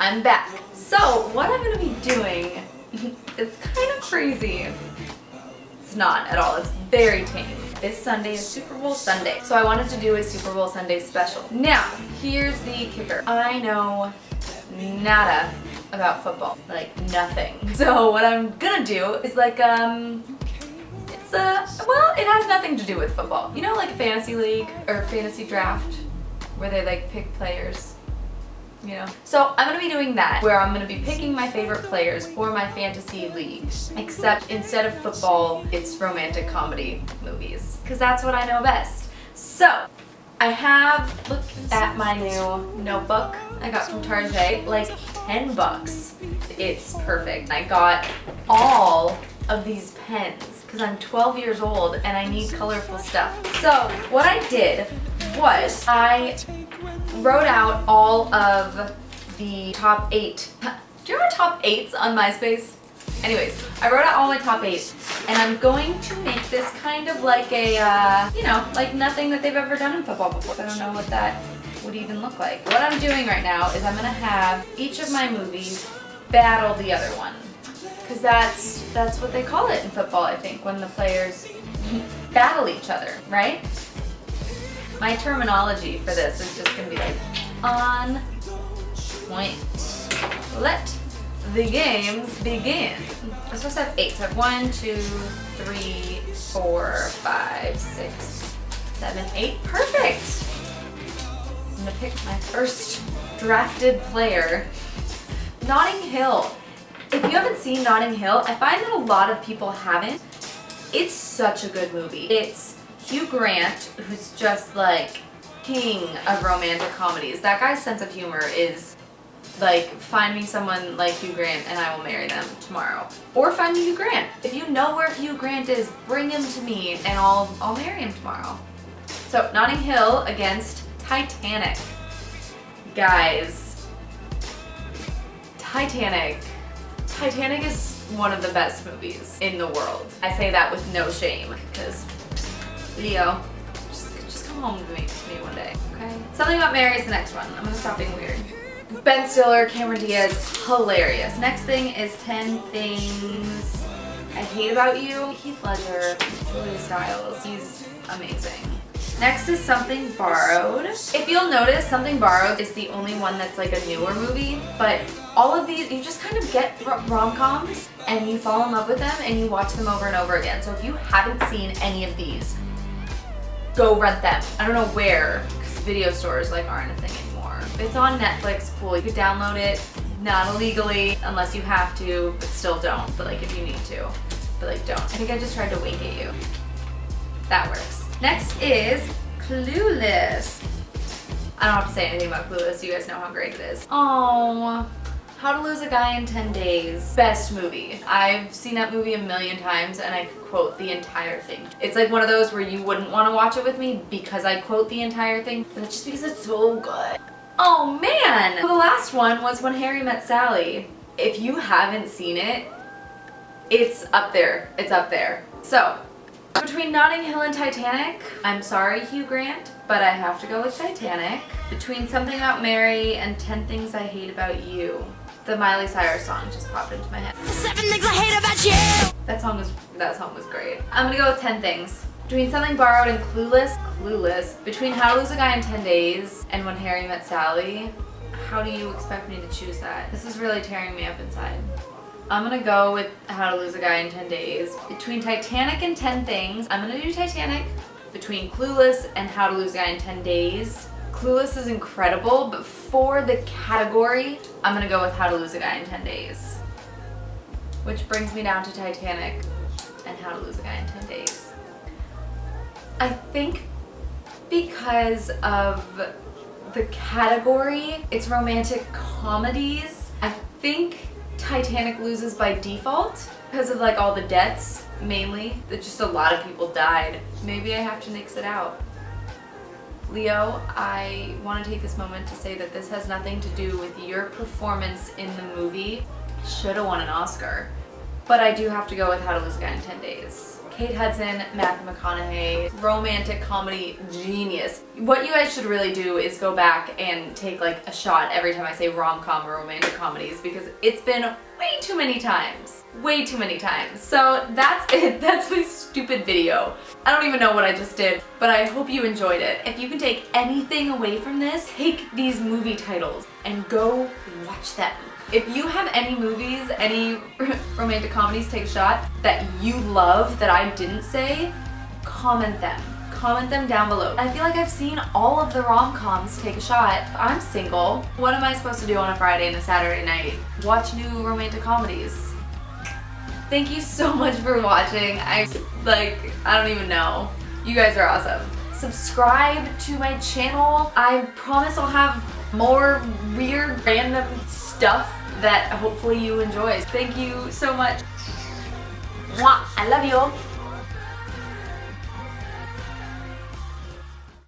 I'm back. So what I'm gonna be doing, it's kind of crazy. It's not at all, it's very tame. This Sunday is Super Bowl Sunday, so I wanted to do a Super Bowl Sunday special. Now, here's the kicker. I know nada about football, like nothing. So what I'm gonna do is like, well, it has nothing to do with football. You know, like a fantasy league or fantasy draft where they like pick players, you know? So I'm gonna be doing that, where I'm gonna be picking my favorite players for my fantasy league. Except instead of football, it's romantic comedy movies, because that's what I know best. So I have, look at my new notebook I got from Target, like 10 bucks. It's perfect. I got all of these pens because I'm 12 years old and I need colorful stuff. So what I did was I wrote out all of the top 8. Do you remember top 8s on MySpace? Anyways, I wrote out all my top 8s, and I'm going to make this kind of like a, you know, like nothing that they've ever done in football before. I don't know what that would even look like. What I'm doing right now is I'm gonna have each of my movies battle the other one. Because that's what they call it in football, I think, when the players battle each other, right? My terminology for this is just gonna be like, on point. Let the games begin. I'm supposed to have 8. So I have 1, 2, 3, 4, 5, 6, 7, 8. Perfect! I'm gonna pick my first drafted player. Notting Hill. If you haven't seen Notting Hill, I find that a lot of people haven't. It's such a good movie. It's Hugh Grant, who's just like king of romantic comedies. That guy's sense of humor is like, find me someone like Hugh Grant and I will marry them tomorrow. Or find me Hugh Grant. If you know where Hugh Grant is, bring him to me and I'll marry him tomorrow. So Notting Hill against Titanic. Guys, Titanic is one of the best movies in the world. I say that with no shame, because Leo, just come home to me one day, okay? Something About Mary is the next one. I'm gonna stop being weird. Ben Stiller, Cameron Diaz, hilarious. Next thing is 10 Things I Hate About You. Heath Ledger, Julia Stiles, he's amazing. Next is Something Borrowed. If you'll notice, Something Borrowed is the only one that's like a newer movie, but all of these, you just kind of get rom-coms and you fall in love with them and you watch them over and over again. So if you haven't seen any of these, go rent them. I don't know where, because video stores like aren't a thing anymore. If it's on Netflix, cool, you could download it, not illegally, unless you have to, but still don't, but like if you need to, but like don't. I think I just tried to wink at you. That works. Next is Clueless. I don't have to say anything about Clueless, you guys know how great it is. Oh, How to Lose a Guy in 10 Days. Best movie. I've seen that movie a million times and I could quote the entire thing. It's like one of those where you wouldn't want to watch it with me because I quote the entire thing, but it's just because it's so good. Oh man! So the last one was When Harry Met Sally. If you haven't seen it, it's up there. It's up there. So, between Notting Hill and Titanic, I'm sorry Hugh Grant, but I have to go with Titanic. Between Something About Mary and 10 Things I Hate About You. The Miley Cyrus song just popped into my head. 7 Things I Hate About You! That song was great. I'm gonna go with 10 Things. Between Something Borrowed and Clueless. Between How to Lose a Guy in 10 Days and When Harry Met Sally. How do you expect me to choose that? This is really tearing me up inside. I'm gonna go with How to Lose a Guy in 10 Days. Between Titanic and 10 Things, I'm gonna do Titanic. Between Clueless and How to Lose a Guy in 10 Days. Clueless is incredible, but for the category, I'm gonna go with How to Lose a Guy in 10 Days. Which brings me down to Titanic and How to Lose a Guy in 10 Days. I think because of the category, it's romantic comedies. I think Titanic loses by default because of like all the deaths, mainly. That just a lot of people died. Maybe I have to nix it out. Leo, I want to take this moment to say that this has nothing to do with your performance in the movie. Should have won an Oscar. But I do have to go with How to Lose a Guy in 10 Days. Kate Hudson, Matthew McConaughey, romantic comedy genius. What you guys should really do is go back and take like a shot every time I say rom-com or romantic comedies, because it's been way too many times. Way too many times. So that's it. That's my stupid video. I don't even know what I just did, but I hope you enjoyed it. If you can take anything away from this, take these movie titles and go watch them. If you have any movies, any romantic comedies, take a shot, that you love that I didn't say, comment them. Comment them down below. I feel like I've seen all of the rom-coms take a shot. I'm single. What am I supposed to do on a Friday and a Saturday night? Watch new romantic comedies. Thank you so much for watching. I don't even know. You guys are awesome. Subscribe to my channel. I promise I'll have more weird, random stuff that hopefully you enjoy. Thank you so much. Mwah. I love you.